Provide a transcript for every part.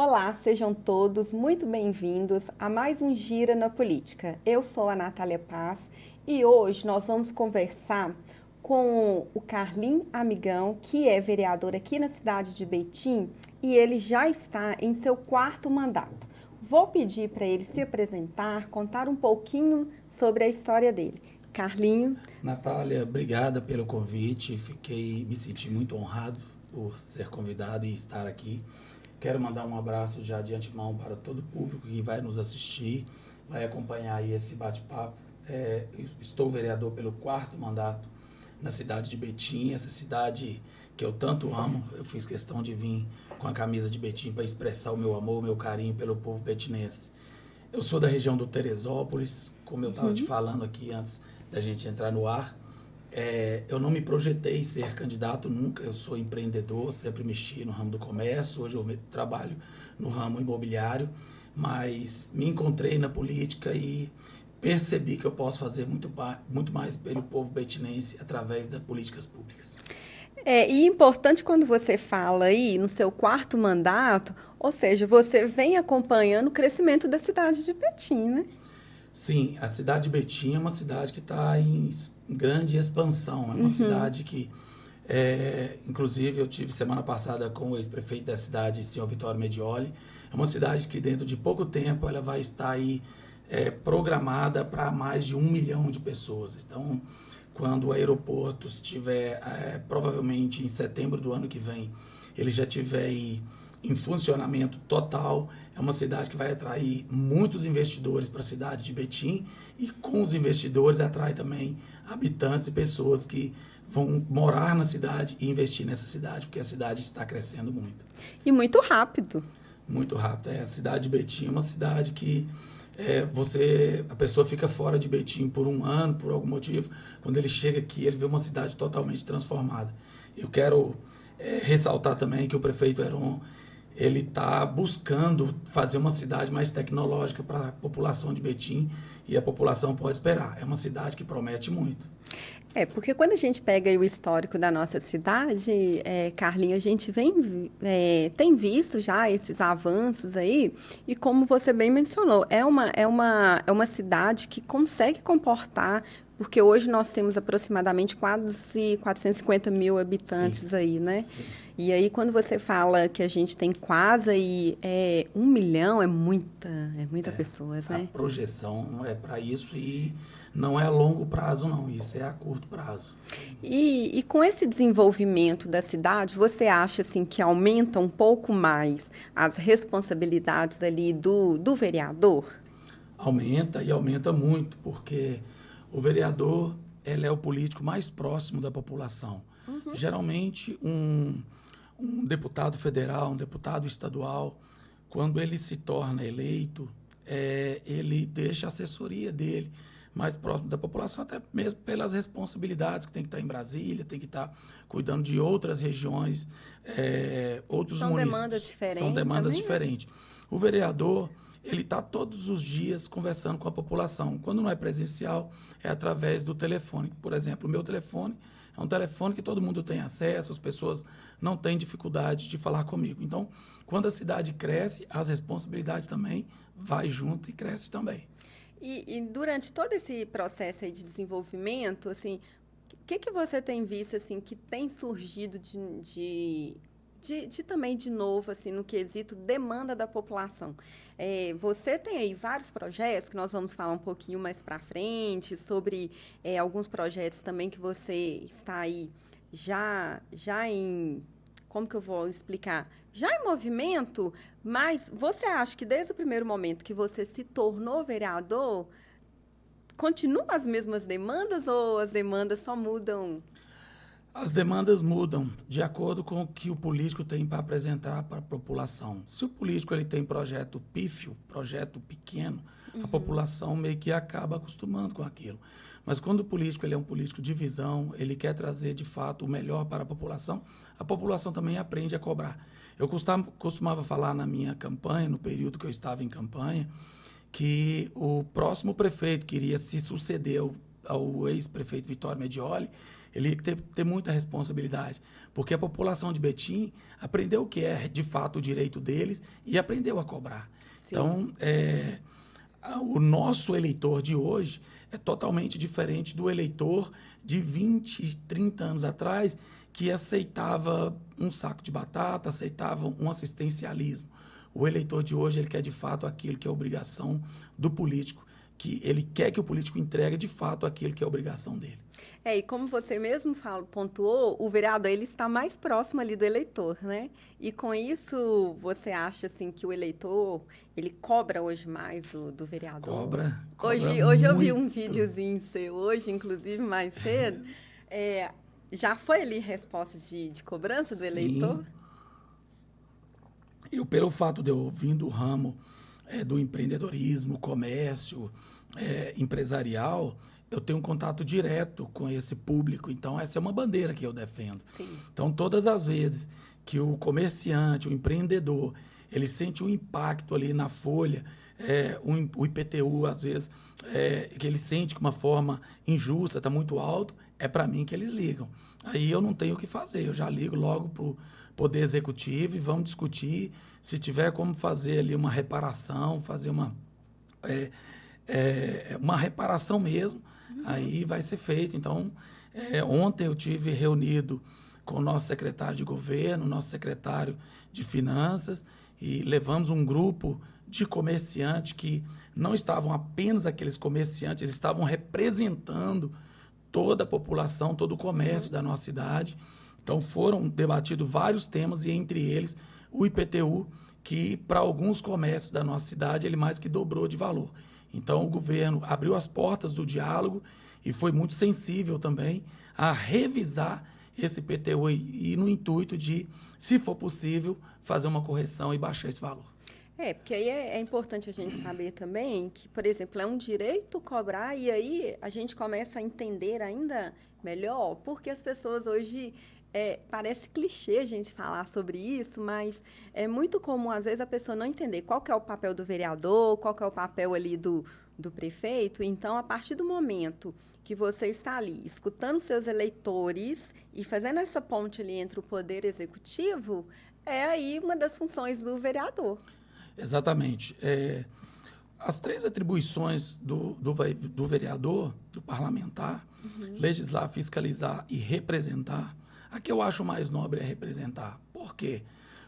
Olá, sejam todos muito bem-vindos a mais um Gira na Política. Eu sou a Natália Paz e hoje nós vamos conversar com o Carlim Amigão, que é vereador aqui na cidade de Betim e ele já está em seu quarto mandato. Vou pedir para ele se apresentar, contar um pouquinho sobre a história dele. Carlinho. Natália, obrigada pelo convite. Me senti muito honrado por ser convidado e estar aqui. Quero mandar um abraço já de antemão para todo o público que vai nos assistir, vai acompanhar aí esse bate-papo. Estou vereador pelo quarto mandato na cidade de Betim, essa cidade que eu tanto amo. Eu fiz questão de vir com a camisa de Betim para expressar o meu amor, o meu carinho pelo povo betinense. Eu sou da região do Teresópolis, como eu estava te falando aqui antes da gente entrar no ar. Eu não me projetei ser candidato nunca, eu sou empreendedor, sempre mexi no ramo do comércio, hoje eu trabalho no ramo imobiliário, mas me encontrei na política e percebi que eu posso fazer muito mais pelo povo betinense através das políticas públicas. E importante quando você fala aí no seu quarto mandato, ou seja, você vem acompanhando o crescimento da cidade de Betim, né? Sim, a cidade de Betim é uma cidade que está em grande expansão. É uma cidade que, inclusive, eu tive semana passada com o ex-prefeito da cidade, senhor Vitório Medioli. É uma cidade que dentro de pouco tempo ela vai estar aí programada para mais de 1 milhão de pessoas. Então, quando o aeroporto estiver, provavelmente em setembro do ano que vem, ele já estiver aí em funcionamento total, é uma cidade que vai atrair muitos investidores para a cidade de Betim e com os investidores atrai também habitantes e pessoas que vão morar na cidade e investir nessa cidade, porque a cidade está crescendo muito. E muito rápido. Muito rápido. A cidade de Betim é uma cidade que a pessoa fica fora de Betim por um ano, por algum motivo. Quando ele chega aqui, ele vê uma cidade totalmente transformada. Eu quero ressaltar também que o prefeito Heron, ele está buscando fazer uma cidade mais tecnológica para a população de Betim e a população pode esperar. É uma cidade que promete muito. Porque quando a gente pega aí o histórico da nossa cidade, Carlinhos, a gente tem visto já esses avanços aí, e como você bem mencionou, é uma cidade que consegue comportar, porque hoje nós temos aproximadamente quase 450 mil habitantes. Sim. Aí, né? Sim. E aí, quando você fala que a gente tem quase aí, 1 milhão, é muita pessoas, né? A projeção é para isso e não é a longo prazo, não. Isso é a curto prazo. E com esse desenvolvimento da cidade, você acha assim, que aumenta um pouco mais as responsabilidades ali do vereador? Aumenta e aumenta muito, porque o vereador ele é o político mais próximo da população. Geralmente, um deputado federal, um deputado estadual, quando ele se torna eleito, ele deixa a assessoria dele mais próximo da população, até mesmo pelas responsabilidades que tem que estar em Brasília, tem que estar cuidando de outras regiões, outros municípios. São demandas diferentes. São demandas também, diferentes. O vereador, ele está todos os dias conversando com a população. Quando não é presencial, é através do telefone. Por exemplo, o meu telefone é um telefone que todo mundo tem acesso, as pessoas não têm dificuldade de falar comigo. Então, quando a cidade cresce, as responsabilidades também vai junto e cresce também. E durante todo esse processo aí de desenvolvimento, assim, o que você tem visto assim, que tem surgido também de novo, assim, no quesito demanda da população? Você tem aí vários projetos, que nós vamos falar um pouquinho mais para frente, sobre alguns projetos também que você está aí já em... Como que eu vou explicar? Já em movimento, mas você acha que desde o primeiro momento que você se tornou vereador, continuam as mesmas demandas ou as demandas só mudam? As demandas mudam de acordo com o que o político tem para apresentar para a população. Se o político ele tem projeto pífio, projeto pequeno, a população meio que acaba acostumando com aquilo. Mas quando o político ele é um político de visão, ele quer trazer de fato o melhor para a população também aprende a cobrar. Eu costumava falar na minha campanha, no período que eu estava em campanha, que o próximo prefeito que iria se suceder ao ex-prefeito Vitório Medioli, ele ia ter muita responsabilidade, porque a população de Betim aprendeu o que é, de fato, o direito deles e aprendeu a cobrar. Sim. Então, o nosso eleitor de hoje é totalmente diferente do eleitor de 20, 30 anos atrás, que aceitava um saco de batata, aceitava um assistencialismo. O eleitor de hoje, ele quer de fato aquilo que é obrigação do político, que ele quer que o político entregue de fato aquilo que é obrigação dele. E como você mesmo pontuou, o vereador ele está mais próximo ali do eleitor, né? E com isso, você acha assim que o eleitor, ele cobra hoje mais do vereador? Cobra Hoje eu vi um muito. videozinho seu, hoje, inclusive, mais cedo. Já foi ali resposta de cobrança do Sim. eleitor? Eu, pelo fato de eu vir do ramo do empreendedorismo, comércio, empresarial, eu tenho um contato direto com esse público. Então, essa é uma bandeira que eu defendo. Sim. Então, todas as vezes que o comerciante, o empreendedor, ele sente um impacto ali na folha, o IPTU, às vezes, que ele sente que uma forma injusta, está muito alto, é para mim que eles ligam. Aí eu não tenho o que fazer, eu já ligo logo para o Poder Executivo e vamos discutir. Se tiver como fazer ali uma reparação, fazer uma reparação mesmo, aí vai ser feito. Então, ontem eu tive reunido com o nosso secretário de governo, nosso secretário de finanças, e levamos um grupo de comerciantes que não estavam apenas aqueles comerciantes, eles estavam representando toda a população, todo o comércio da nossa cidade. Então, foram debatidos vários temas, e entre eles o IPTU, que para alguns comércios da nossa cidade ele mais que dobrou de valor. Então, o governo abriu as portas do diálogo e foi muito sensível também a revisar esse IPTU e no intuito de, se for possível, fazer uma correção e baixar esse valor. Porque aí é importante a gente saber também que, por exemplo, é um direito cobrar, e aí a gente começa a entender ainda melhor, porque as pessoas hoje, parece clichê a gente falar sobre isso, mas é muito comum, às vezes, a pessoa não entender qual que é o papel do vereador, qual que é o papel ali do prefeito. Então, a partir do momento que você está ali escutando seus eleitores e fazendo essa ponte ali entre o poder executivo, é aí uma das funções do vereador. Exatamente. As 3 atribuições do vereador, do parlamentar, legislar, fiscalizar e representar, a que eu acho mais nobre é representar. Por quê?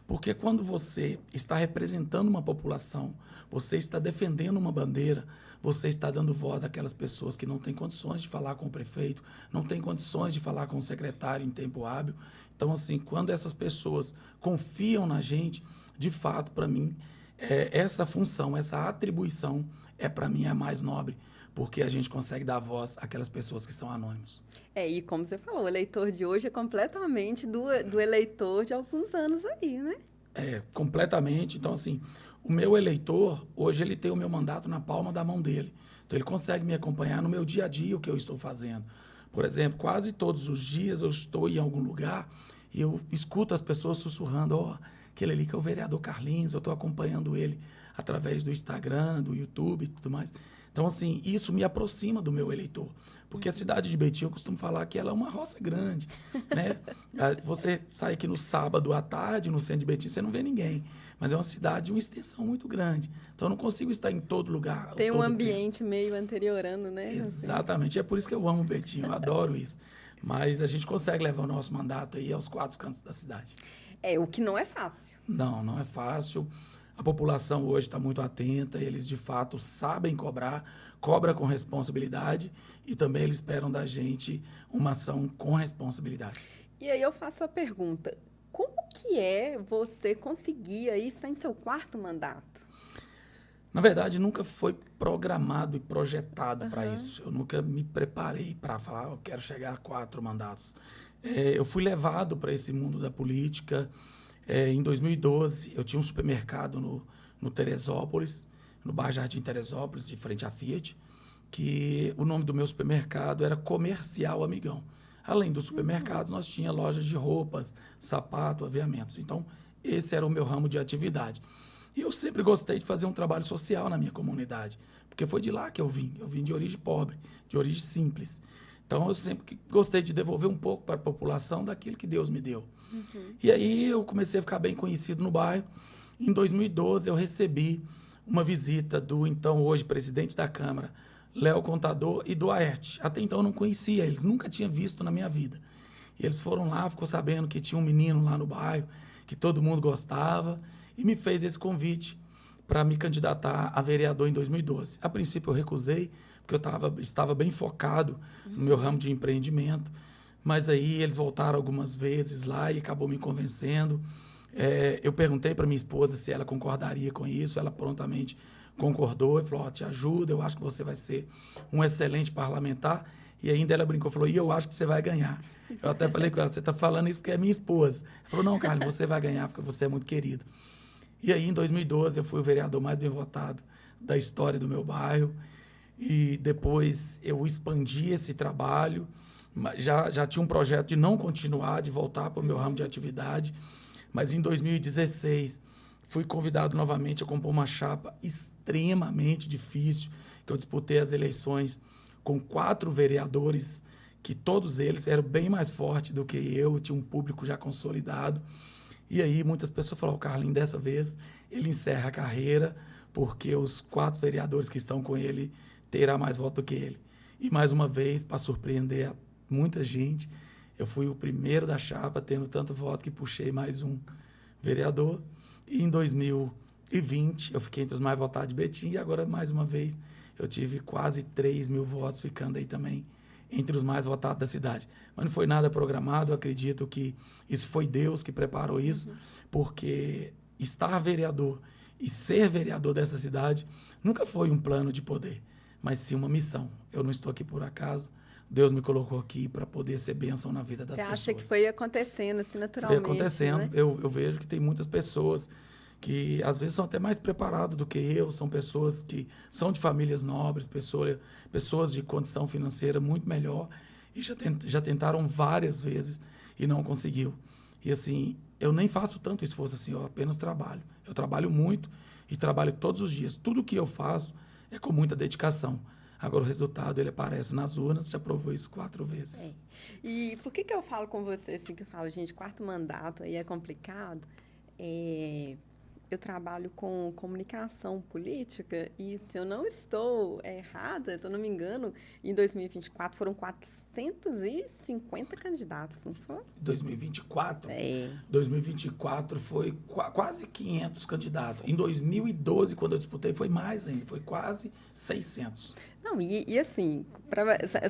Porque quando você está representando uma população, você está defendendo uma bandeira, você está dando voz àquelas pessoas que não têm condições de falar com o prefeito, não têm condições de falar com o secretário em tempo hábil. Então, assim, quando essas pessoas confiam na gente, de fato, para mim, essa função, essa atribuição para mim, a mais nobre, porque a gente consegue dar voz àquelas pessoas que são anônimas. E como você falou, o eleitor de hoje é completamente do eleitor de alguns anos aí, né? Completamente. Então, assim, o meu eleitor, hoje, ele tem o meu mandato na palma da mão dele. Então, ele consegue me acompanhar no meu dia a dia, o que eu estou fazendo. Por exemplo, quase todos os dias eu estou em algum lugar e eu escuto as pessoas sussurrando, aquele ali que é o vereador Carlinhos, eu estou acompanhando ele através do Instagram, do YouTube e tudo mais. Então, assim, isso me aproxima do meu eleitor. Porque a cidade de Betim, eu costumo falar que ela é uma roça grande, né? Você sai aqui no sábado à tarde, no centro de Betim, você não vê ninguém. Mas é uma cidade, uma extensão muito grande. Então, eu não consigo estar em todo lugar. Tem um ambiente meio anteriorando, né? Exatamente. É por isso que eu amo Betim, eu adoro isso. Mas a gente consegue levar o nosso mandato aí aos 4 cantos da cidade. O que não é fácil. Não é fácil. A população hoje está muito atenta, eles de fato sabem cobra com responsabilidade, e também eles esperam da gente uma ação com responsabilidade. E aí eu faço a pergunta, como que você conseguir aí estar em seu 4º mandato? Na verdade, nunca foi programado e projetado para isso. Eu nunca me preparei para falar, eu quero chegar a 4 mandatos. Eu fui levado para esse mundo da política. Em 2012, eu tinha um supermercado no Teresópolis, no bairro Jardim Teresópolis, de frente à Fiat, que o nome do meu supermercado era Comercial Amigão. Além dos supermercados, nós tínhamos lojas de roupas, sapato, aviamentos. Então, esse era o meu ramo de atividade. E eu sempre gostei de fazer um trabalho social na minha comunidade, porque foi de lá que eu vim. Eu vim de origem pobre, de origem simples. Então, eu sempre gostei de devolver um pouco para a população daquilo que Deus me deu. E aí, eu comecei a ficar bem conhecido no bairro. Em 2012, eu recebi uma visita do, então, hoje, presidente da Câmara, Léo Contador, e do Aerte. Até então, eu não conhecia, eles nunca tinha visto na minha vida. E eles foram lá, ficou sabendo que tinha um menino lá no bairro, que todo mundo gostava, e me fez esse convite para me candidatar a vereador em 2012. A princípio, eu recusei, porque eu estava bem focado no meu ramo de empreendimento, mas aí eles voltaram algumas vezes lá e acabou me convencendo. Eu perguntei para minha esposa se ela concordaria com isso, ela prontamente concordou e falou, te ajuda, eu acho que você vai ser um excelente parlamentar. E ainda ela brincou, falou, e eu acho que você vai ganhar. Eu até falei com ela, você está falando isso porque é minha esposa. Ela falou, não, Carlos, você vai ganhar porque você é muito querido. E aí, em 2012, eu fui o vereador mais bem votado da história do meu bairro. E depois eu expandi esse trabalho. Já tinha um projeto de não continuar, de voltar para o meu ramo de atividade. Mas em 2016, fui convidado novamente a compor uma chapa extremamente difícil, que eu disputei as eleições com 4 vereadores, que todos eles eram bem mais fortes do que eu, tinha um público já consolidado. E aí muitas pessoas falaram, Carlinhos, dessa vez ele encerra a carreira, porque os 4 vereadores que estão com ele terá mais voto do que ele. E mais uma vez, para surpreender muita gente, eu fui o primeiro da chapa, tendo tanto voto que puxei mais um vereador. E em 2020, eu fiquei entre os mais votados de Betim, e agora, mais uma vez, eu tive quase 3 mil votos, ficando aí também entre os mais votados da cidade. Mas não foi nada programado, eu acredito que isso foi Deus que preparou isso, porque estar vereador e ser vereador dessa cidade nunca foi um plano de poder, mas sim uma missão. Eu não estou aqui por acaso, Deus me colocou aqui para poder ser bênção na vida das pessoas. Você acha que foi acontecendo assim naturalmente? Foi acontecendo. Né? Eu vejo que tem muitas pessoas que às vezes são até mais preparados do que eu, são pessoas que são de famílias nobres, pessoas de condição financeira muito melhor, e já tentaram várias vezes e não conseguiu. E assim, eu nem faço tanto esforço assim, eu apenas trabalho. Eu trabalho muito e trabalho todos os dias. Tudo que eu faço é com muita dedicação. Agora o resultado, ele aparece nas urnas, já provou isso 4 vezes. E por que eu falo com você assim, que eu falo, gente, 4º mandato aí é complicado? Eu trabalho com comunicação política e, se eu não estou errada, se eu não me engano, em 2024 foram 450 candidatos, não foi? 2024? 2024 foi quase 500 candidatos. Em 2012, quando eu disputei, foi mais ainda, foi quase 600. Não, e assim,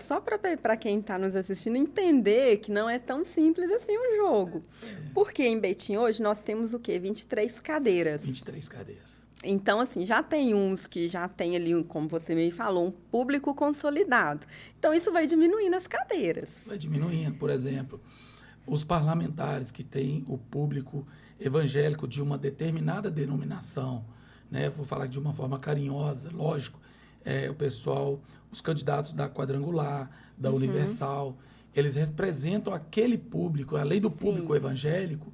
só para quem está nos assistindo entender que não é tão simples assim o jogo. Porque em Betim hoje nós temos o quê? 23 cadeiras. 23 cadeiras. Então, assim, já tem uns que já tem ali, como você me falou, um público consolidado. Então, isso vai diminuindo as cadeiras. Vai diminuindo, por exemplo, os parlamentares que têm o público evangélico de uma determinada denominação, né? Vou falar de uma forma carinhosa, lógico, o pessoal, os candidatos da Quadrangular, da Universal, eles representam aquele público, além do público evangélico,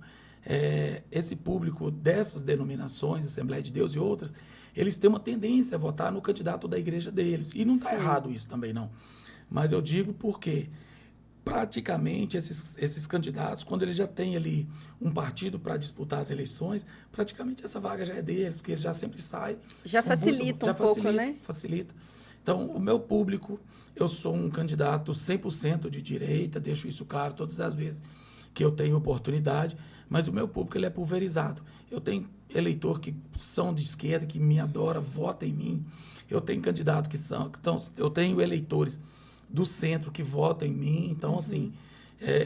esse público dessas denominações, Assembleia de Deus e outras, eles têm uma tendência a votar no candidato da igreja deles. E não está errado isso também, não. Mas eu digo porque praticamente esses candidatos, quando eles já têm ali um partido para disputar as eleições, praticamente essa vaga já é deles, porque eles já sempre saem. Já facilita pouco, né? Facilita. Então, o meu público, eu sou um candidato 100% de direita, deixo isso claro todas as vezes que eu tenho oportunidade, mas o meu público ele é pulverizado. Eu tenho eleitor que são de esquerda, que me adora, vota em mim. Eu tenho candidatos eu tenho eleitores do centro que votam em mim. Então, assim,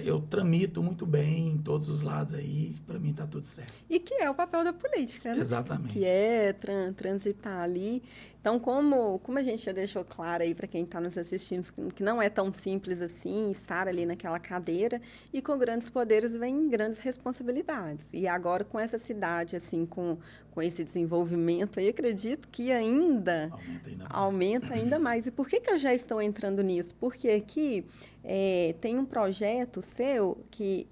eu tramito muito bem em todos os lados aí. Para mim está tudo certo. E que é o papel da política, né? Exatamente. Que é transitar ali. Então, como a gente já deixou claro aí para quem está nos assistindo, que não é tão simples assim estar ali naquela cadeira, e com grandes poderes vem grandes responsabilidades. E agora, com essa cidade, assim, com esse desenvolvimento aí, acredito que aumenta ainda mais. E por que eu já estou entrando nisso? Porque aqui tem um projeto seu que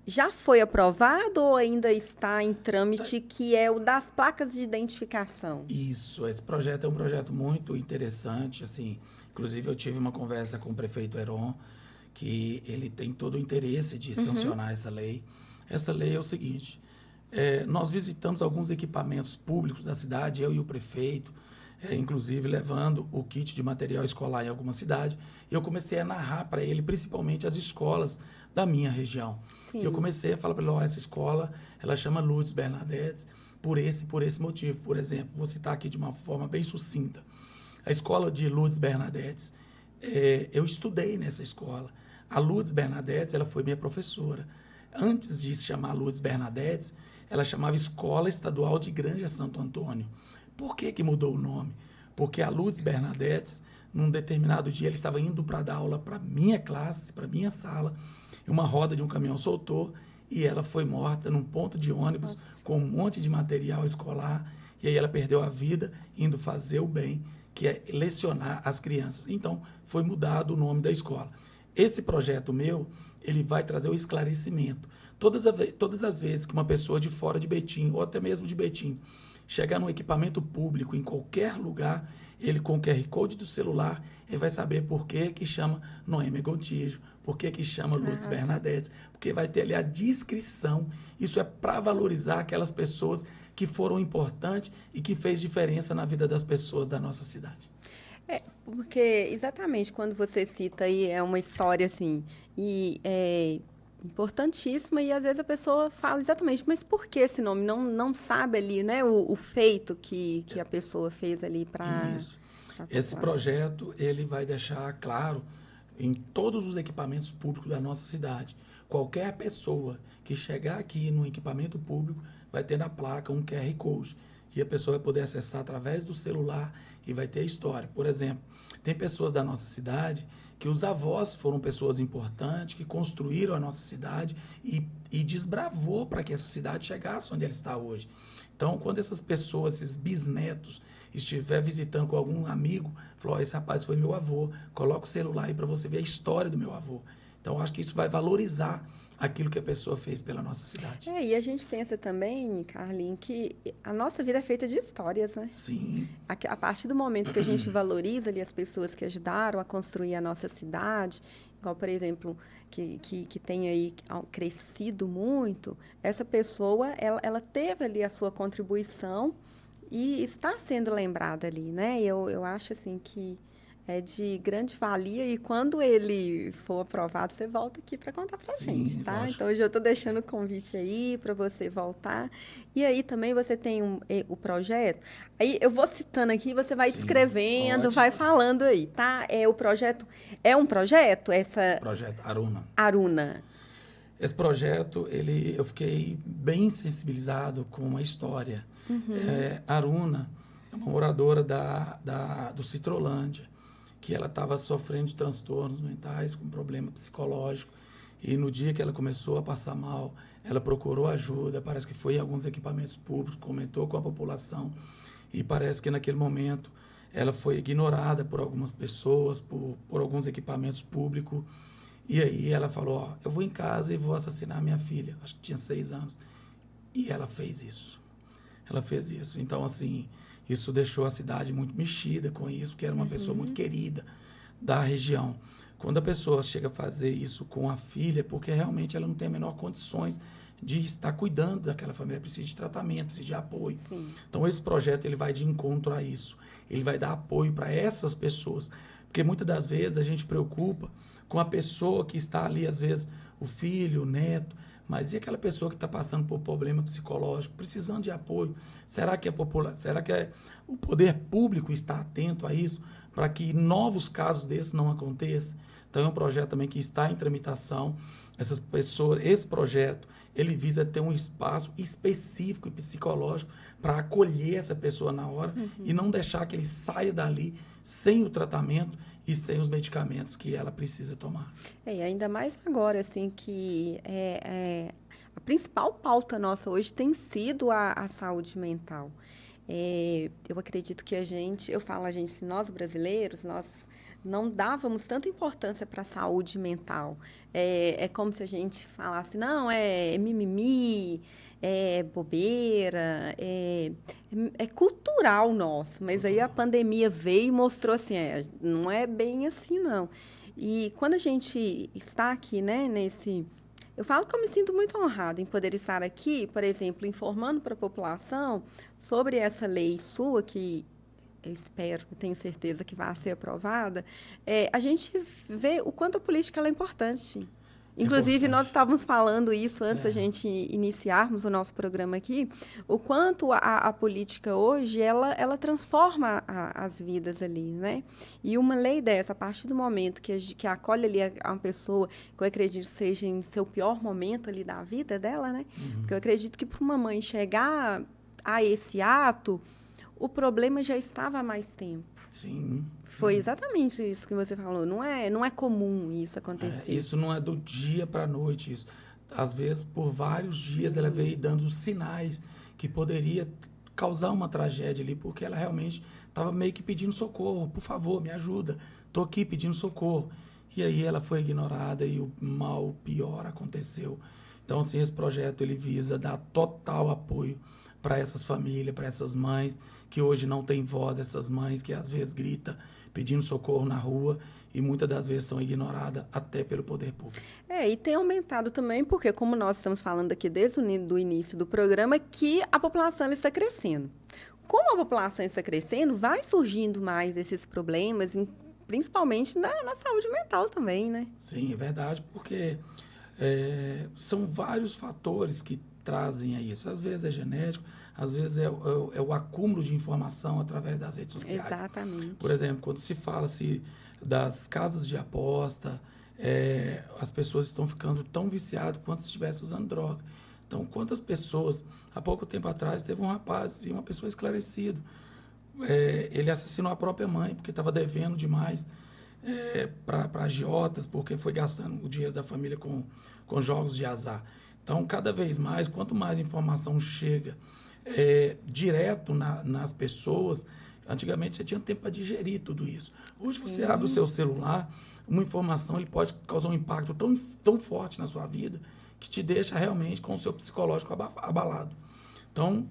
já foi aprovado ou ainda está em trâmite, que é o das placas de identificação? Isso, esse projeto é um projeto muito interessante, assim, inclusive eu tive uma conversa com o prefeito Heron, que ele tem todo o interesse de sancionar essa lei. Essa lei é o seguinte, nós visitamos alguns equipamentos públicos da cidade, eu e o prefeito, inclusive levando o kit de material escolar em alguma cidade, e eu comecei a narrar para ele, principalmente as escolas da minha região. Sim. E eu comecei a falar para ele, essa escola, ela chama Lourdes Bernadette, por esse motivo. Por exemplo, vou citar aqui de uma forma bem sucinta. A escola de Lourdes Bernadette, eu estudei nessa escola. A Lourdes Bernadette, ela foi minha professora. Antes de se chamar Lourdes Bernadette, ela chamava Escola Estadual de Granja Santo Antônio. Por que mudou o nome? Porque a Lourdes Bernadette, num determinado dia, ela estava indo para dar aula para minha classe, para minha sala, e uma roda de um caminhão soltou e ela foi morta num ponto de ônibus com um monte de material escolar, e aí ela perdeu a vida indo fazer o bem, que é lecionar as crianças. Então, foi mudado o nome da escola. Esse projeto meu, ele vai trazer o esclarecimento. Todas as vezes que uma pessoa de fora de Betim, ou até mesmo de Betim, chegar num equipamento público, em qualquer lugar, ele com o QR Code do celular, ele vai saber por que chama Noêmia Gontijo, por que chama Lourdes Bernadette, porque vai ter ali a descrição. Isso é para valorizar aquelas pessoas que foram importantes e que fez diferença na vida das pessoas da nossa cidade. Porque exatamente quando você cita aí é uma história assim, e é importantíssima, e às vezes a pessoa fala exatamente, mas por que esse nome? Não sabe ali, né, o feito que a pessoa fez ali para... Isso. Esse projeto, ele vai deixar claro em todos os equipamentos públicos da nossa cidade. Qualquer pessoa que chegar aqui no equipamento público vai ter na placa um QR Code, e a pessoa vai poder acessar através do celular e vai ter a história. Por exemplo, tem pessoas da nossa cidade que os avós foram pessoas importantes, que construíram a nossa cidade e desbravou para que essa cidade chegasse onde ela está hoje. Então, quando essas pessoas, esses bisnetos, estiver visitando com algum amigo, falou, esse rapaz foi meu avô, coloca o celular aí para você ver a história do meu avô. Então, acho que isso vai valorizar aquilo que a pessoa fez pela nossa cidade. E a gente pensa também, Carlinhos, que a nossa vida é feita de histórias, né? Sim. A partir do momento que a gente valoriza ali as pessoas que ajudaram a construir a nossa cidade, igual, por exemplo, que tem aí crescido muito, essa pessoa, ela teve ali a sua contribuição e está sendo lembrada ali, né? Eu acho, assim, que é de grande valia, e quando ele for aprovado, você volta aqui para contar para a gente, tá? Lógico. Então, hoje eu estou deixando o convite aí para você voltar. E aí também você tem o projeto. Aí eu vou citando aqui, você vai descrevendo, ótimo. vai falando aí, tá? O projeto é um projeto? Projeto Aruna. Aruna. Esse projeto, eu fiquei bem sensibilizado com a história. Aruna é uma moradora do Citrolândia, que ela estava sofrendo de transtornos mentais, com problema psicológico, e no dia que ela começou a passar mal, ela procurou ajuda, parece que foi em alguns equipamentos públicos, comentou com a população, e parece que naquele momento ela foi ignorada por algumas pessoas, por alguns equipamentos públicos, e aí ela falou, eu vou em casa e vou assassinar minha filha, acho que tinha 6 anos, e ela fez isso. Então, assim, isso deixou a cidade muito mexida com isso, porque era uma pessoa muito querida da região. Quando a pessoa chega a fazer isso com a filha, porque realmente ela não tem a menor condições de estar cuidando daquela família, precisa de tratamento, precisa de apoio. Sim. Então, esse projeto ele vai de encontro a isso. Ele vai dar apoio para essas pessoas. Porque muitas das vezes a gente preocupa com a pessoa que está ali, às vezes, o filho, o neto, mas e aquela pessoa que está passando por problema psicológico, precisando de apoio? Será que o poder público está atento a isso para que novos casos desses não aconteçam? Então, é um projeto também que está em tramitação. Essas pessoas, esse projeto, ele visa ter um espaço específico e psicológico para acolher essa pessoa na hora e não deixar que ele saia dali sem o tratamento e sem os medicamentos que ela precisa tomar. Ainda mais agora, assim, que a principal pauta nossa hoje tem sido a saúde mental. Eu acredito que a gente, se nós brasileiros, nós não dávamos tanta importância para a saúde mental. É como se a gente falasse, não, é mimimi, é bobeira, é cultural nosso. Mas aí a pandemia veio e mostrou assim, não é bem assim, não. E quando a gente está aqui, né, eu falo que eu me sinto muito honrada em poder estar aqui, por exemplo, informando para a população sobre essa lei sua, que eu espero, eu tenho certeza que vai ser aprovada. A gente vê o quanto a política ela é importante. Inclusive, nós estávamos falando isso antes da gente iniciarmos o nosso programa aqui, o quanto a política hoje, ela transforma as vidas ali, né? E uma lei dessa, a partir do momento que acolhe ali uma pessoa, que eu acredito seja em seu pior momento ali da vida dela, né? Porque eu acredito que para uma mãe chegar a esse ato, o problema já estava há mais tempo. Sim. Foi exatamente isso que você falou. Não é comum isso acontecer. Isso não é do dia para a noite. Isso. Às vezes, por vários dias, ela veio dando sinais que poderia causar uma tragédia ali, porque ela realmente estava meio que pedindo socorro. Por favor, me ajuda. Estou aqui pedindo socorro. E aí ela foi ignorada e o mal, o pior aconteceu. Então, assim, esse projeto ele visa dar total apoio para essas famílias, para essas mães que hoje não têm voz, essas mães que às vezes gritam pedindo socorro na rua e muitas das vezes são ignoradas até pelo poder público. E tem aumentado também, porque como nós estamos falando aqui desde o início do programa, que a população está crescendo. Como a população está crescendo, vai surgindo mais esses problemas, principalmente na saúde mental também, né? Sim, é verdade, porque são vários fatores que trazem a isso. Às vezes é genético, às vezes é o acúmulo de informação através das redes sociais. Exatamente. Por exemplo, quando se fala-se das casas de aposta, as pessoas estão ficando tão viciadas quanto se estivessem usando droga. Então, quantas pessoas, há pouco tempo atrás, teve um rapaz e uma pessoa esclarecido. Ele assassinou a própria mãe porque estava devendo demais para agiotas, porque foi gastando o dinheiro da família com jogos de azar. Então, cada vez mais, quanto mais informação chega direto nas pessoas, antigamente você tinha tempo para digerir tudo isso. Hoje você abre o seu celular, uma informação ele pode causar um impacto tão forte na sua vida que te deixa realmente com o seu psicológico abalado. Então,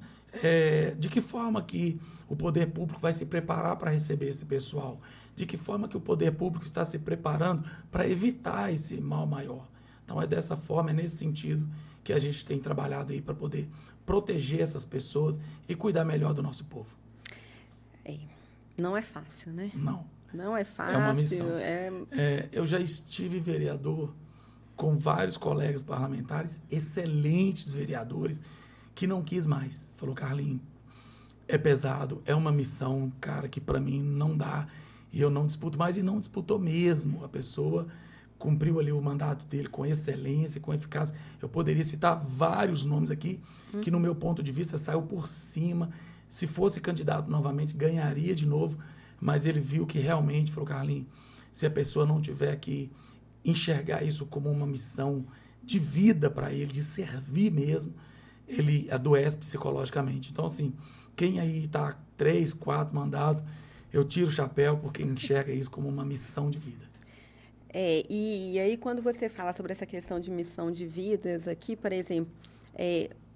de que forma que o poder público vai se preparar para receber esse pessoal? De que forma que o poder público está se preparando para evitar esse mal maior? Então, é dessa forma, é nesse sentido que a gente tem trabalhado aí para poder proteger essas pessoas e cuidar melhor do nosso povo. Não é fácil, né? Não é fácil. É uma missão. Eu já estive vereador com vários colegas parlamentares, excelentes vereadores, que não quis mais. Falou, Carlinhos, é pesado, é uma missão, cara, que para mim não dá. E eu não disputo mais, e não disputou mesmo. A pessoa cumpriu ali o mandato dele com excelência, com eficácia. Eu poderia citar vários nomes aqui, que no meu ponto de vista saiu por cima. Se fosse candidato novamente, ganharia de novo. Mas ele viu que realmente, falou, Carlinhos, se a pessoa não tiver que enxergar isso como uma missão de vida para ele, de servir mesmo, ele adoece psicologicamente. Então, assim, quem aí está 3, 4 mandados, eu tiro o chapéu porque enxerga isso como uma missão de vida. E aí quando você fala sobre essa questão de missão de vidas aqui, por exemplo,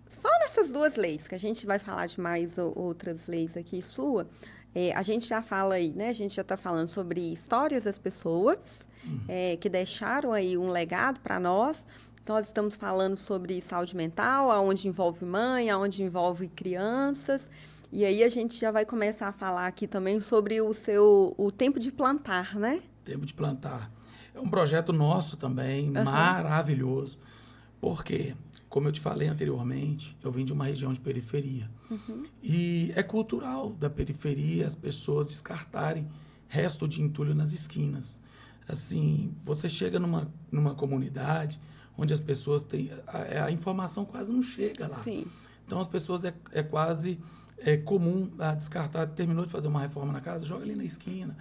só nessas duas leis, que a gente vai falar de mais outras leis aqui sua, a gente já fala aí, né? A gente já está falando sobre histórias das pessoas que deixaram aí um legado para nós. Nós estamos falando sobre saúde mental, aonde envolve mãe, aonde envolve crianças. E aí a gente já vai começar a falar aqui também sobre o Tempo de Plantar, né? Tempo de Plantar. É um projeto nosso também, maravilhoso, porque, como eu te falei anteriormente, eu vim de uma região de periferia. E é cultural da periferia as pessoas descartarem resto de entulho nas esquinas. Assim, você chega numa comunidade onde as pessoas têm... A informação quase não chega lá. Sim. Então, as pessoas quase comum descartar. Terminou de fazer uma reforma na casa, joga ali na esquina.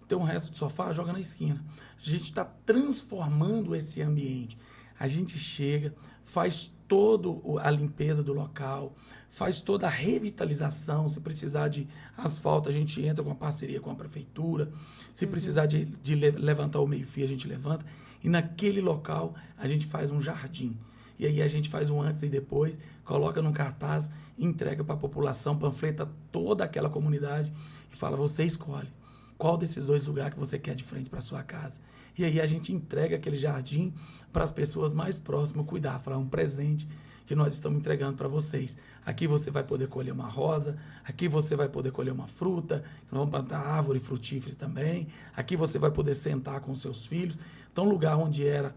Tem um resto de sofá, joga na esquina. A gente está transformando esse ambiente. A gente chega, faz toda a limpeza do local, faz toda a revitalização. Se precisar de asfalto, a gente entra com a parceria com a prefeitura. Se precisar de levantar o meio-fio, a gente levanta. E naquele local, a gente faz um jardim. E aí a gente faz um antes e depois, coloca num cartaz, entrega para a população, panfleta toda aquela comunidade e fala, você escolhe. qual desses 2 lugares que você quer de frente para sua casa. E aí a gente entrega aquele jardim para as pessoas mais próximas cuidar, falar um presente que nós estamos entregando para vocês. Aqui você vai poder colher uma rosa, aqui você vai poder colher uma fruta, nós vamos plantar árvore frutífera também, aqui você vai poder sentar com seus filhos. Então, lugar onde era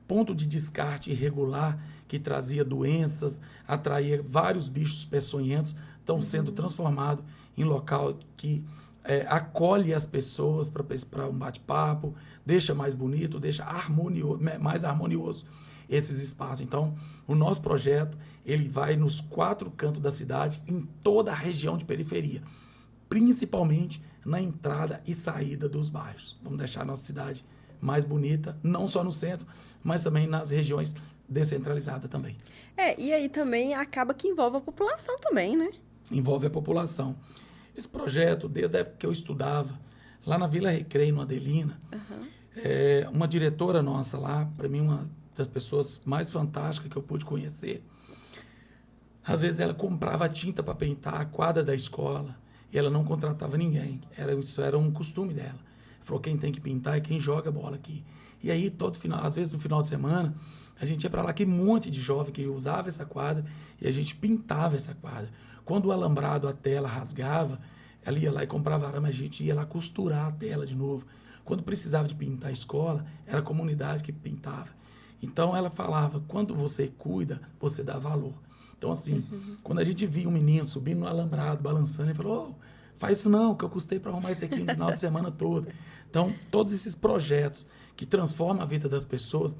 ponto de descarte irregular, que trazia doenças, atraía vários bichos peçonhentos, estão sendo transformados em local que acolhe as pessoas para um bate-papo, deixa mais bonito, deixa mais harmonioso esses espaços. Então, o nosso projeto, ele vai nos 4 cantos da cidade, em toda a região de periferia, principalmente na entrada e saída dos bairros. Vamos deixar a nossa cidade mais bonita, não só no centro, mas também nas regiões descentralizadas também. E aí também acaba que envolve a população também, né? Envolve a população. Esse projeto, desde a época que eu estudava, lá na Vila Recreio, no Adelina, uma diretora nossa lá, para mim, uma das pessoas mais fantásticas que eu pude conhecer, às vezes ela comprava tinta para pintar a quadra da escola e ela não contratava ninguém. Isso era um costume dela. Ela falou, quem tem que pintar é quem joga bola aqui. E aí, às vezes no final de semana, a gente ia para lá, que um monte de jovem que usava essa quadra e a gente pintava essa quadra. Quando o alambrado, a tela rasgava, ela ia lá e comprava arame, a gente ia lá costurar a tela de novo. Quando precisava de pintar a escola, era a comunidade que pintava. Então, ela falava, quando você cuida, você dá valor. Então, assim, quando a gente via um menino subindo no alambrado, balançando, ele falou, faz isso não, que eu custei para arrumar isso aqui no final de semana todo. Então, todos esses projetos que transformam a vida das pessoas,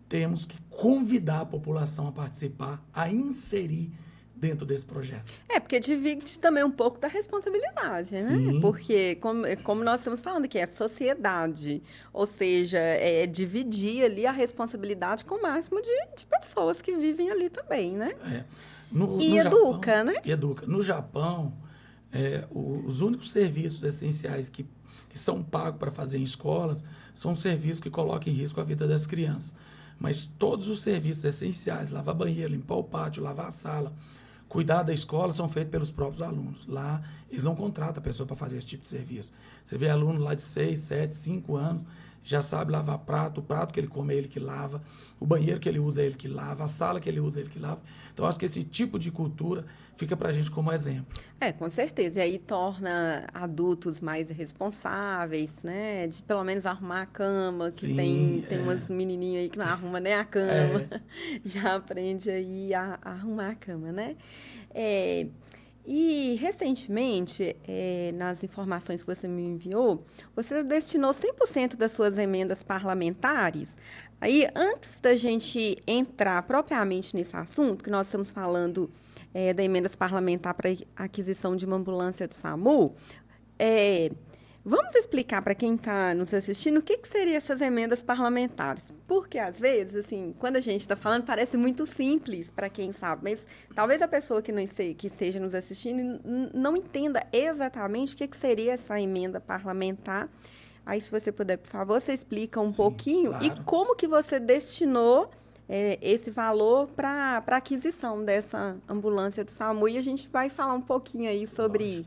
temos que convidar a população a participar, a inserir dentro desse projeto. Porque divide também um pouco da responsabilidade, né? Sim. Porque, como nós estamos falando aqui, é sociedade. Ou seja, é dividir ali a responsabilidade com o máximo de pessoas que vivem ali também, né? No educa, Japão, né? E educa. No Japão, os únicos serviços essenciais que são pagos para fazer em escolas são serviços que colocam em risco a vida das crianças. Mas todos os serviços essenciais, lavar banheiro, limpar o pátio, lavar a sala, cuidar da escola, são feitos pelos próprios alunos. Lá, eles não contratam a pessoa para fazer esse tipo de serviço. Você vê aluno lá de 6, 7, 5 anos, já sabe lavar prato, o prato que ele come é ele que lava, o banheiro que ele usa é ele que lava, a sala que ele usa é ele que lava. Então, acho que esse tipo de cultura fica para a gente como exemplo. Com certeza. E aí torna adultos mais responsáveis, né? De pelo menos arrumar a cama, que Sim, tem umas menininhas aí que não arrumam nem a cama. Já aprende aí a arrumar a cama, né? E, recentemente, nas informações que você me enviou, você destinou 100% das suas emendas parlamentares. Aí, antes da gente entrar propriamente nesse assunto, que nós estamos falando da emendas parlamentar para aquisição de uma ambulância do SAMU, vamos explicar para quem está nos assistindo o que seriam essas emendas parlamentares. Porque, às vezes, assim, quando a gente está falando, parece muito simples para quem sabe, mas talvez a pessoa que esteja nos assistindo não entenda exatamente o que seria essa emenda parlamentar. Aí, se você puder, por favor, você explica um pouquinho claro. E como que você destinou esse valor para a aquisição dessa ambulância do SAMU. E a gente vai falar um pouquinho aí sobre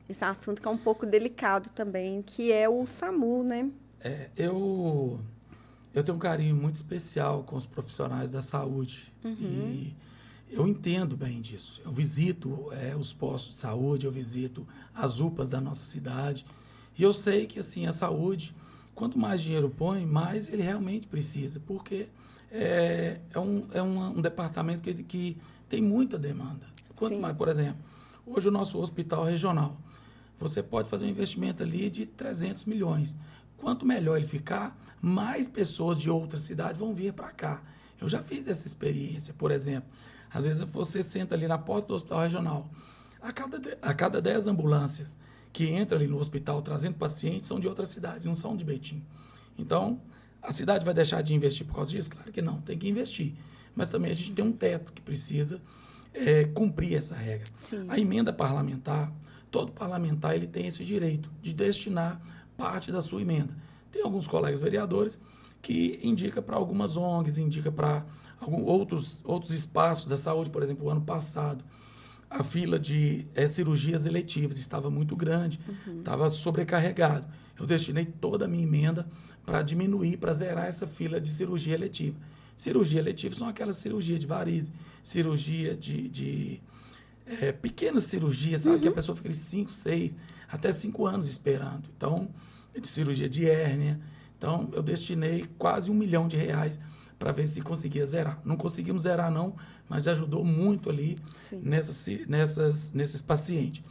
esse assunto que é um pouco delicado também, que é o SAMU, né? Eu tenho um carinho muito especial com os profissionais da saúde. E eu entendo bem disso. Eu visito os postos de saúde, eu visito as UPAs da nossa cidade. E eu sei que assim, a saúde, quanto mais dinheiro põe, mais ele realmente precisa, porque é um departamento que tem muita demanda. Quanto mais, por exemplo, hoje o nosso hospital regional, você pode fazer um investimento ali de 300 milhões. Quanto melhor ele ficar, mais pessoas de outras cidades vão vir para cá. Eu já fiz essa experiência, por exemplo. Às vezes você senta ali na porta do hospital regional. A cada 10 ambulâncias que entram ali no hospital trazendo pacientes são de outras cidades, não são de Betim. Então, a cidade vai deixar de investir por causa disso? Claro que não, tem que investir. Mas também a gente tem um teto que precisa cumprir essa regra. Sim. A emenda parlamentar, todo parlamentar ele tem esse direito de destinar parte da sua emenda. Tem alguns colegas vereadores que indicam para algumas ONGs, indica para outros espaços da saúde. Por exemplo, o ano passado, a fila de cirurgias eletivas estava muito grande, estava sobrecarregado. Eu destinei toda a minha emenda para diminuir, para zerar essa fila de cirurgia eletiva. Cirurgia eletiva são aquelas cirurgias de varize, cirurgia de pequenas cirurgias, sabe? Que a pessoa fica ali 5, 6, até 5 anos esperando. Então, de cirurgia de hérnia. Então, eu destinei quase R$1 milhão para ver se conseguia zerar. Não conseguimos zerar, não, mas ajudou muito ali nesses pacientes.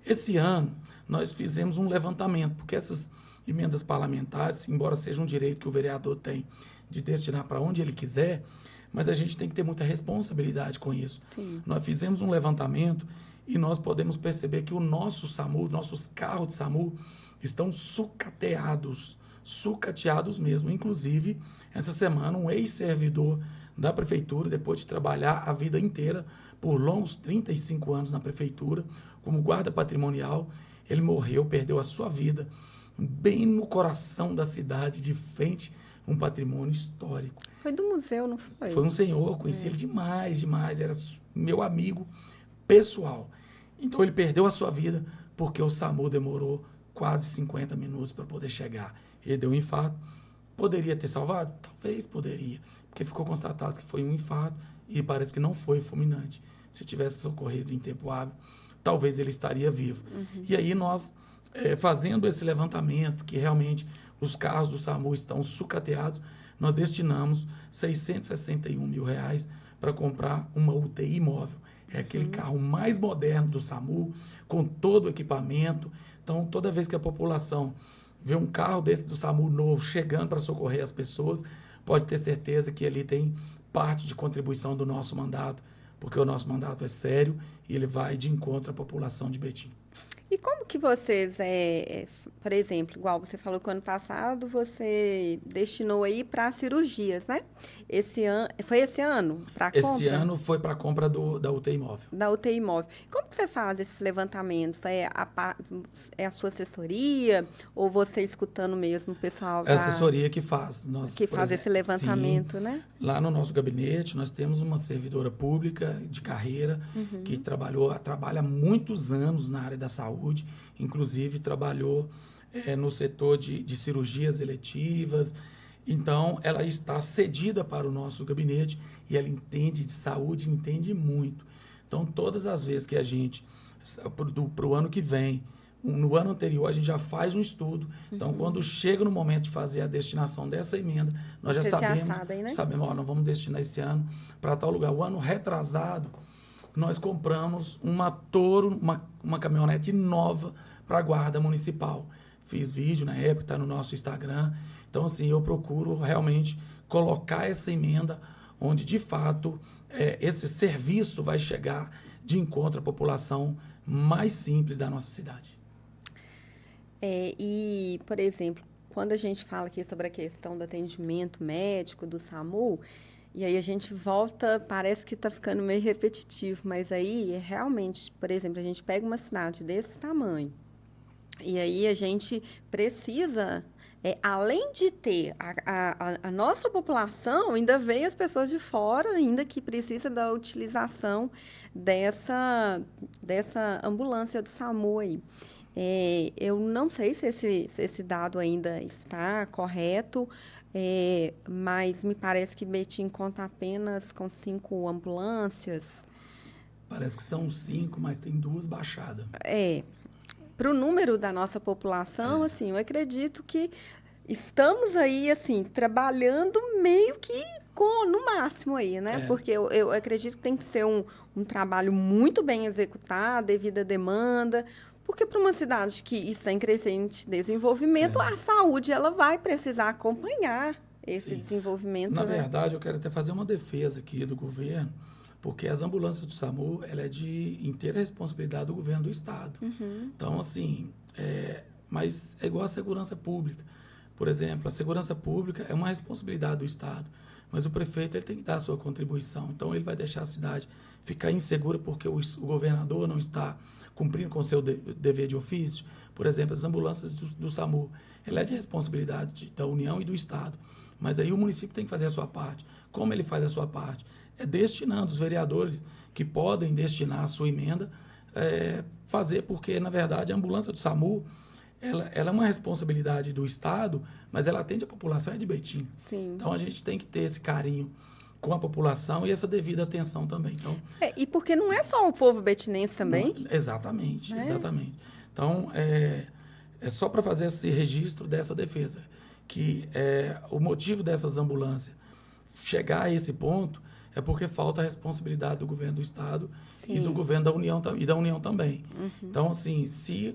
Esse ano, nós fizemos um levantamento, porque essas emendas parlamentares, embora seja um direito que o vereador tem de destinar para onde ele quiser, mas a gente tem que ter muita responsabilidade com isso. Sim. Nós fizemos um levantamento e nós podemos perceber que o nosso SAMU, nossos carros de SAMU, estão sucateados mesmo. Inclusive, essa semana, um ex-servidor da prefeitura, depois de trabalhar a vida inteira, por longos 35 anos na prefeitura, como guarda patrimonial, ele morreu, perdeu a sua vida, bem no coração da cidade, de frente a um patrimônio histórico. Foi do museu, não foi? Foi um senhor, conheci ele demais, era meu amigo pessoal. Então, ele perdeu a sua vida porque o SAMU demorou quase 50 minutos para poder chegar. Ele deu um infarto. Poderia ter salvado? Talvez poderia, porque ficou constatado que foi um infarto e parece que não foi fulminante. Se tivesse socorrido em tempo hábil, talvez ele estaria vivo. E aí nós, fazendo esse levantamento, que realmente os carros do SAMU estão sucateados, nós destinamos R$661 mil para comprar uma UTI móvel. É aquele carro mais moderno do SAMU, com todo o equipamento. Então, toda vez que a população vê um carro desse do SAMU novo chegando para socorrer as pessoas, pode ter certeza que ali tem parte de contribuição do nosso mandato, porque o nosso mandato é sério e ele vai de encontro à população de Betim. E como que vocês, por exemplo, igual você falou que ano passado você destinou aí para cirurgias, né? Foi esse ano para a compra? Esse ano foi para a compra da UTI móvel. Da UTI móvel. Como que você faz esses levantamentos? É a sua assessoria ou você escutando mesmo o pessoal? É a assessoria que faz. Que faz esse levantamento, sim, né? Lá no nosso gabinete nós temos uma servidora pública de carreira que trabalha há muitos anos na área da saúde, inclusive trabalhou no setor de cirurgias eletivas. Então, ela está cedida para o nosso gabinete e ela entende de saúde, entende muito. Então, todas as vezes que a gente, para o ano que vem, no ano anterior, a gente já faz um estudo. Então, quando chega no momento de fazer a destinação dessa emenda, nós já sabemos, nós vamos destinar esse ano para tal lugar. O ano retrasado, nós compramos uma Toro, uma caminhonete nova para a Guarda Municipal. Fiz vídeo na época, está no nosso Instagram. Então, assim, eu procuro realmente colocar essa emenda onde, de fato, esse serviço vai chegar de encontro à população mais simples da nossa cidade. E, por exemplo, quando a gente fala aqui sobre a questão do atendimento médico, do SAMU, e aí a gente volta, parece que está ficando meio repetitivo, mas aí, realmente, por exemplo, a gente pega uma cidade desse tamanho, e aí a gente precisa... além de ter a nossa população, ainda vem as pessoas de fora, ainda que precisa da utilização dessa ambulância do SAMU aí. Eu não sei se esse dado ainda está correto, mas me parece que Betim conta apenas com 5 ambulâncias. Parece que são 5, mas tem 2 baixadas. Para o número da nossa população, assim, eu acredito que estamos aí, assim, trabalhando meio que no máximo aí, né? Porque eu acredito que tem que ser um trabalho muito bem executado, devido à demanda, porque para uma cidade que está em crescente desenvolvimento, a saúde ela vai precisar acompanhar esse desenvolvimento. Na verdade, eu quero até fazer uma defesa aqui do governo, porque as ambulâncias do SAMU, ela é de inteira responsabilidade do governo do Estado. Então, assim, mas é igual a segurança pública. Por exemplo, a segurança pública é uma responsabilidade do Estado, mas o prefeito ele tem que dar a sua contribuição. Então, ele vai deixar a cidade ficar insegura porque o governador não está cumprindo com o seu dever de ofício. Por exemplo, as ambulâncias do SAMU, ela é de responsabilidade da União e do Estado. Mas aí o município tem que fazer a sua parte. Como ele faz a sua parte? destinando os vereadores que podem destinar a sua emenda, fazer, porque, na verdade, a ambulância do SAMU, ela é uma responsabilidade do Estado, mas ela atende a população de Betim. Sim. Então, a gente tem que ter esse carinho com a população e essa devida atenção também. Então, e porque não é só o povo betinense também? Não, exatamente. Então, é só para fazer esse registro dessa defesa, que o motivo dessas ambulâncias chegar a esse ponto é porque falta a responsabilidade do governo do Estado e do governo da União, e da União também. Uhum. Então, assim, se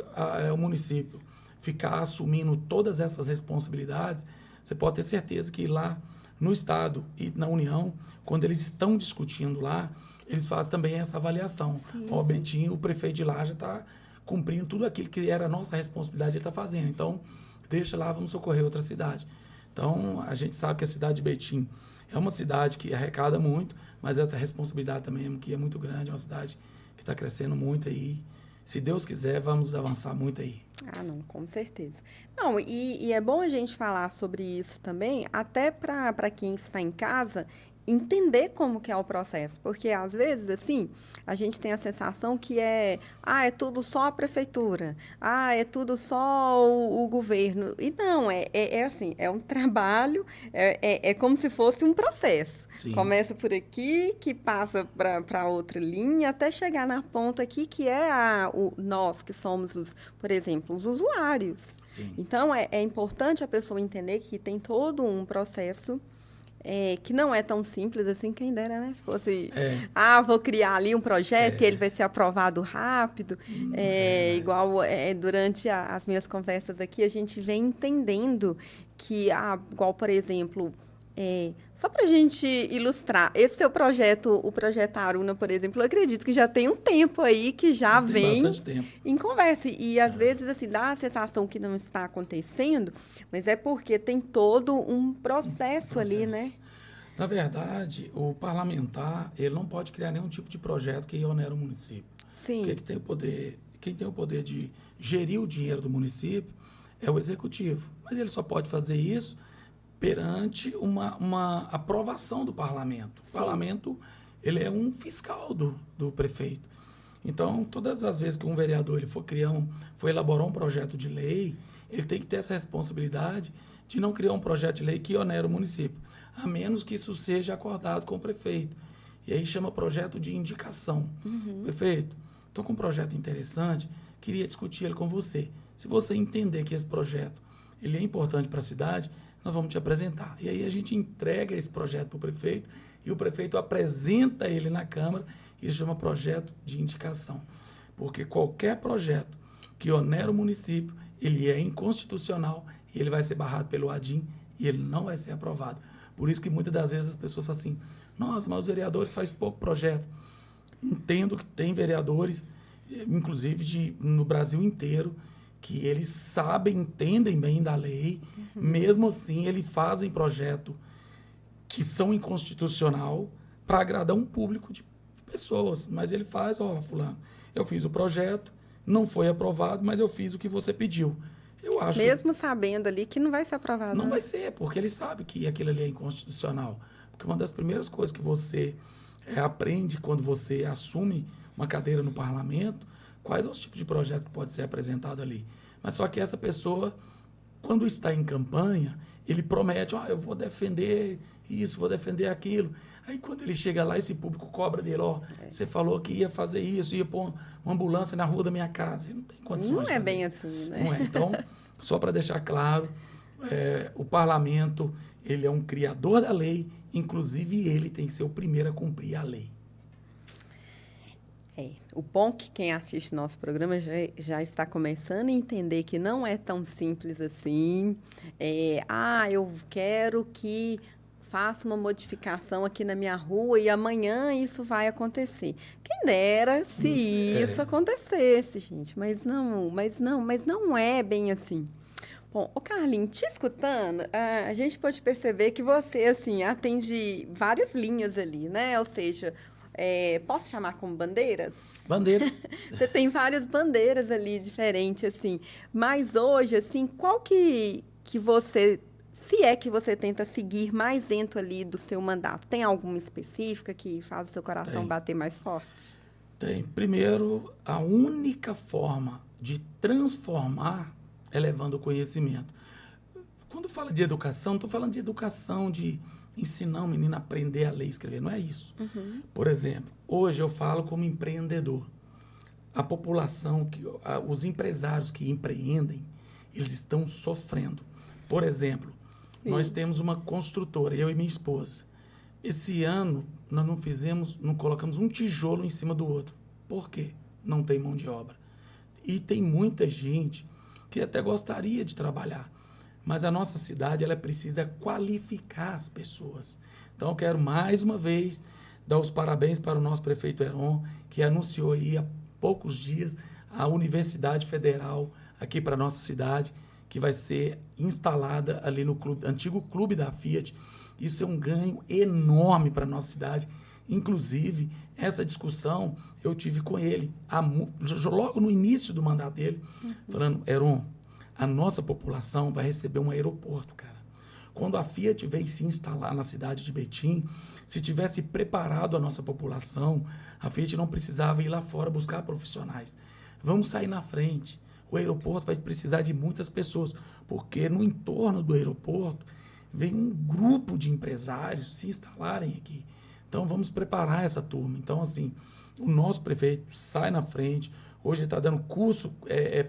o município ficar assumindo todas essas responsabilidades, você pode ter certeza que lá no Estado e na União, quando eles estão discutindo lá, eles fazem também essa avaliação. O Betim, o prefeito de lá já está cumprindo tudo aquilo que era a nossa responsabilidade, ele está fazendo. Então, deixa lá, vamos socorrer outra cidade. Então, a gente sabe que a cidade de Betim é uma cidade que arrecada muito, mas a responsabilidade também que é muito grande, é uma cidade que está crescendo muito aí. Se Deus quiser, vamos avançar muito aí. Ah, não, com certeza. Não, e é bom a gente falar sobre isso também, até para quem está em casa entender como que é o processo, porque às vezes, assim, a gente tem a sensação que é tudo só a prefeitura, é tudo só o governo, e não, é assim, é um trabalho, é como se fosse um processo. Sim. Começa por aqui, que passa para outra linha, até chegar na ponta aqui, que é nós que somos, por exemplo, os usuários. Sim. Então, é importante a pessoa entender que tem todo um processo que não é tão simples assim, quem dera, né? Se fosse, vou criar ali um projeto e ele vai ser aprovado rápido. Igual durante as minhas conversas aqui, a gente vem entendendo que, igual, por exemplo, só para a gente ilustrar, esse seu projeto, o Projeto Aruna, por exemplo, eu acredito que já tem um tempo aí que já vem em conversa. E, às vezes, assim, dá a sensação que não está acontecendo, mas é porque tem todo um processo ali, né? Na verdade, o parlamentar, ele não pode criar nenhum tipo de projeto que onere o município. Sim. Porque quem tem o poder de gerir o dinheiro do município é o executivo. Mas ele só pode fazer isso perante uma aprovação do parlamento. Sim. O parlamento, ele é um fiscal do prefeito. Então, todas as vezes que um vereador ele for elaborar um projeto de lei, ele tem que ter essa responsabilidade de não criar um projeto de lei que onere o município, a menos que isso seja acordado com o prefeito. E aí chama projeto de indicação. Uhum. Prefeito, estou com um projeto interessante, queria discutir ele com você. Se você entender que esse projeto ele é importante para a cidade, nós vamos te apresentar. E aí a gente entrega esse projeto para o prefeito e o prefeito apresenta ele na Câmara e chama projeto de indicação. Porque qualquer projeto que onera o município, ele é inconstitucional e ele vai ser barrado pelo ADIM e ele não vai ser aprovado. Por isso que muitas das vezes as pessoas falam assim, nossa, mas os vereadores fazem pouco projeto. Entendo que tem vereadores, inclusive no Brasil inteiro, que eles entendem bem da lei, mesmo assim eles fazem projetos que são inconstitucional para agradar um público de pessoas. Mas ele faz, fulano, eu fiz o projeto, não foi aprovado, mas eu fiz o que você pediu. Eu acho... Mesmo sabendo ali que não vai ser aprovado. Não vai ser, porque ele sabe que aquilo ali é inconstitucional. Porque uma das primeiras coisas que você aprende quando você assume uma cadeira no parlamento, quais são os tipos de projetos que pode ser apresentado ali. Mas só que essa pessoa, quando está em campanha, ele promete, eu vou defender isso, vou defender aquilo. Aí quando ele chega lá, esse público cobra dele, você falou que ia fazer isso, ia pôr uma ambulância na rua da minha casa. Ele não tem condições de fazer. Não é bem assim, né? Não é. Então, só para deixar claro, o parlamento, ele é um criador da lei, inclusive ele tem que ser o primeiro a cumprir a lei. O bom que quem assiste nosso programa já está começando a entender que não é tão simples assim. Eu quero que faça uma modificação aqui na minha rua e amanhã isso vai acontecer. Quem dera se isso acontecesse, gente. Mas não é bem assim. Bom, Carlinhos, te escutando, a gente pode perceber que você, assim, atende várias linhas ali, né? Ou seja, posso chamar como bandeiras? Bandeiras. Você tem várias bandeiras ali diferentes, assim. Mas hoje, assim, qual que você se é que você tenta seguir mais dentro ali do seu mandato, tem alguma específica que faz o seu coração bater mais forte? Tem. Primeiro, a única forma de transformar é levando o conhecimento. Quando fala de educação, não estou falando de educação, de ensinar o menino a aprender a ler e escrever, não é isso. Por exemplo, hoje eu falo como empreendedor. A população, os empresários que empreendem, eles estão sofrendo. Por exemplo, nós temos uma construtora, eu e minha esposa. Esse ano, nós não colocamos um tijolo em cima do outro. Por quê? Não tem mão de obra. E tem muita gente que até gostaria de trabalhar, mas a nossa cidade ela precisa qualificar as pessoas. Então, eu quero mais uma vez dar os parabéns para o nosso prefeito Heron, que anunciou aí há poucos dias a Universidade Federal aqui para a nossa cidade, que vai ser instalada ali no antigo clube da Fiat. Isso é um ganho enorme para a nossa cidade. Inclusive, essa discussão eu tive com ele logo no início do mandato dele, falando, Heron, a nossa população vai receber um aeroporto, cara. Quando a Fiat veio se instalar na cidade de Betim, se tivesse preparado a nossa população, a Fiat não precisava ir lá fora buscar profissionais. Vamos sair na frente. O aeroporto vai precisar de muitas pessoas, porque no entorno do aeroporto vem um grupo de empresários se instalarem aqui. Então, vamos preparar essa turma. Então, assim, o nosso prefeito sai na frente. Hoje ele está dando curso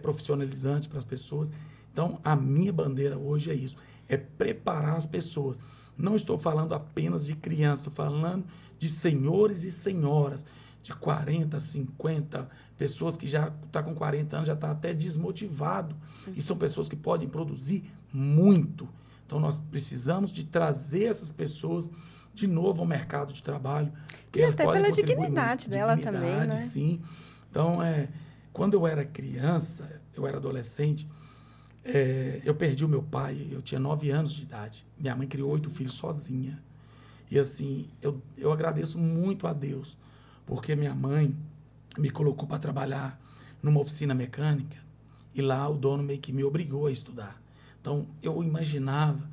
profissionalizante para as pessoas. Então, a minha bandeira hoje é isso, é preparar as pessoas. Não estou falando apenas de crianças, estou falando de senhores e senhoras, de 40, 50, pessoas que já estão com 40 anos, já está até desmotivado. E são pessoas que podem produzir muito. Então, nós precisamos de trazer essas pessoas de novo ao mercado de trabalho. E até pela dignidade dela também, né? Sim. Então, quando eu era criança, eu era adolescente, eu perdi o meu pai, eu tinha 9 anos de idade. Minha mãe criou 8 filhos sozinha. E assim, eu agradeço muito a Deus, porque minha mãe me colocou para trabalhar numa oficina mecânica e lá o dono meio que me obrigou a estudar. Então, eu imaginava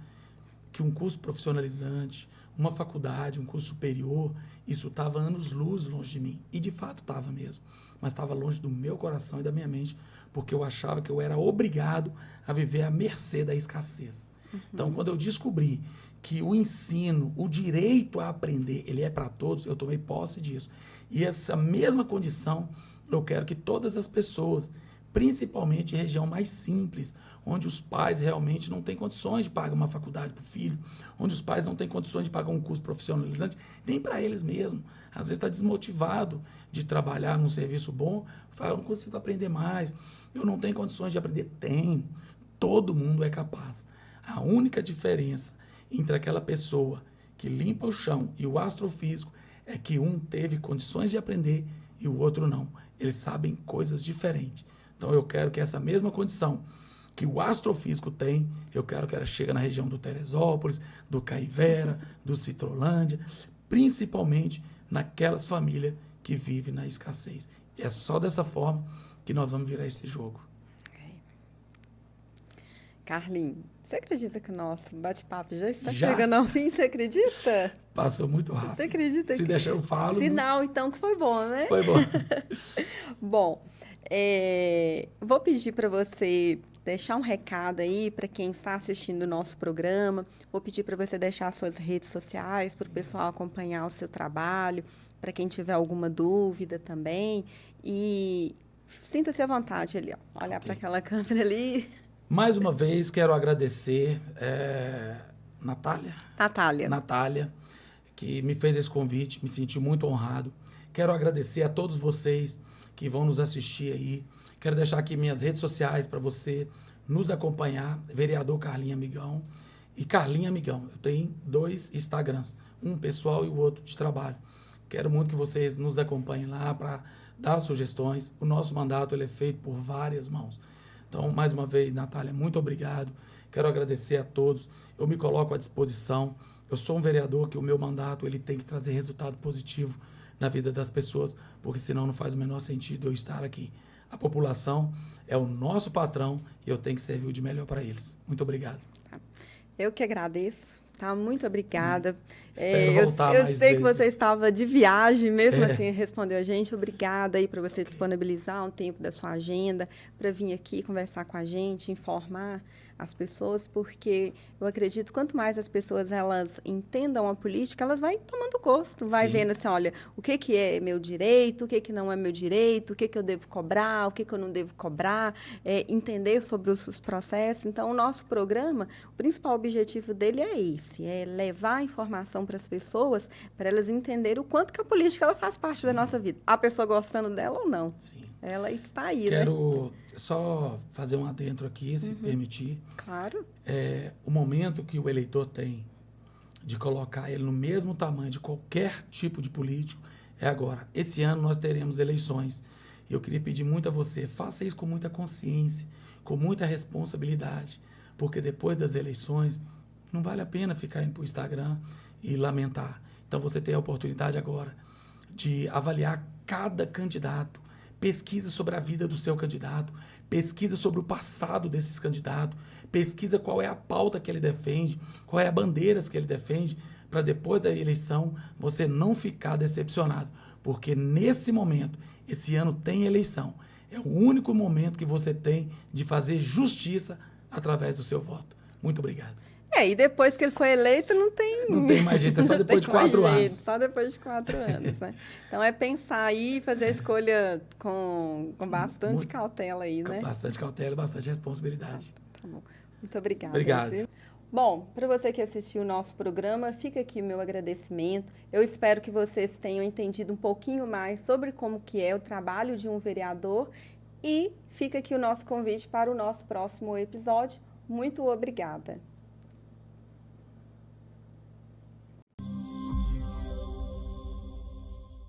que um curso profissionalizante, uma faculdade, um curso superior, isso estava anos-luz longe de mim. E, de fato, estava mesmo. Mas estava longe do meu coração e da minha mente, porque eu achava que eu era obrigado a viver à mercê da escassez. Então, quando eu descobri que o ensino, o direito a aprender, ele é para todos, eu tomei posse disso. E essa mesma condição, eu quero que todas as pessoas, principalmente em região mais simples, onde os pais realmente não têm condições de pagar uma faculdade para o filho, onde os pais não têm condições de pagar um curso profissionalizante, nem para eles mesmos. Às vezes está desmotivado de trabalhar num serviço bom, fala, eu não consigo aprender mais, eu não tenho condições de aprender. Tenho, todo mundo é capaz. A única diferença entre aquela pessoa que limpa o chão e o astrofísico é que um teve condições de aprender e o outro não. Eles sabem coisas diferentes. Então, eu quero que essa mesma condição que o astrofísico tem, eu quero que ela chegue na região do Teresópolis, do Caivera, do Citrolândia, principalmente naquelas famílias que vivem na escassez. E é só dessa forma que nós vamos virar esse jogo. Carlinhos, você acredita que o nosso bate-papo já está chegando ao fim? Você acredita? Passou muito rápido. Você acredita? Se deixar eu falo. Sinal, então, que foi bom, né? Foi bom. Bom, vou pedir para você deixar um recado aí para quem está assistindo o nosso programa. Vou pedir para você deixar suas redes sociais para o pessoal acompanhar o seu trabalho, para quem tiver alguma dúvida também. E sinta-se à vontade ali, ó. Olhar para aquela câmera ali. Mais uma vez, quero agradecer Natália, que me fez esse convite, me senti muito honrado. Quero agradecer a todos vocês que vão nos assistir aí. Quero deixar aqui minhas redes sociais para você nos acompanhar, vereador Carlinhos Amigão e Carlinhos Amigão. Eu tenho 2 Instagrams, um pessoal e o outro de trabalho. Quero muito que vocês nos acompanhem lá para dar sugestões. O nosso mandato ele é feito por várias mãos. Então, mais uma vez, Natália, muito obrigado. Quero agradecer a todos. Eu me coloco à disposição. Eu sou um vereador que o meu mandato ele tem que trazer resultado positivo na vida das pessoas, porque senão não faz o menor sentido eu estar aqui. A população é o nosso patrão e eu tenho que servir o de melhor para eles. Muito obrigado. Eu que agradeço, tá? Muito obrigada. Espero voltar eu mais sei que vezes. você estava de viagem, mesmo assim respondeu a gente. Obrigada aí para você disponibilizar um tempo da sua agenda para vir aqui conversar com a gente, informar as pessoas, porque eu acredito que quanto mais as pessoas elas entendam a política, elas vão tomando gosto, vai Sim. vendo assim, olha, o que que é meu direito, o que que não é meu direito, o que que eu devo cobrar, o que que eu não devo cobrar, entender sobre os processos. Então, o nosso programa, o principal objetivo dele é esse, é levar a informação para as pessoas, para elas entenderem o quanto que a política ela faz parte da nossa vida. A pessoa gostando dela ou não. Sim. Ela está aí, né? Quero só fazer um adentro aqui, se permitir. Claro. O momento que o eleitor tem de colocar ele no mesmo tamanho de qualquer tipo de político é agora. Esse ano nós teremos eleições. E eu queria pedir muito a você, faça isso com muita consciência, com muita responsabilidade, porque depois das eleições não vale a pena ficar indo para o Instagram e lamentar. Então você tem a oportunidade agora de avaliar cada candidato, pesquisa sobre a vida do seu candidato, pesquisa sobre o passado desses candidatos, pesquisa qual é a pauta que ele defende, qual é a bandeiras que ele defende, para depois da eleição você não ficar decepcionado, porque nesse momento, esse ano tem eleição, é o único momento que você tem de fazer justiça através do seu voto. Muito obrigado. E depois que ele foi eleito, não tem mais jeito, é só depois de 4 anos. Só depois de 4 anos, né? Então, é pensar aí e fazer a escolha com bastante cautela aí, né? Bastante cautela e bastante responsabilidade. Tá bom. Muito obrigada. Obrigado. Viu? Bom, para você que assistiu o nosso programa, fica aqui o meu agradecimento. Eu espero que vocês tenham entendido um pouquinho mais sobre como que é o trabalho de um vereador e fica aqui o nosso convite para o nosso próximo episódio. Muito obrigada.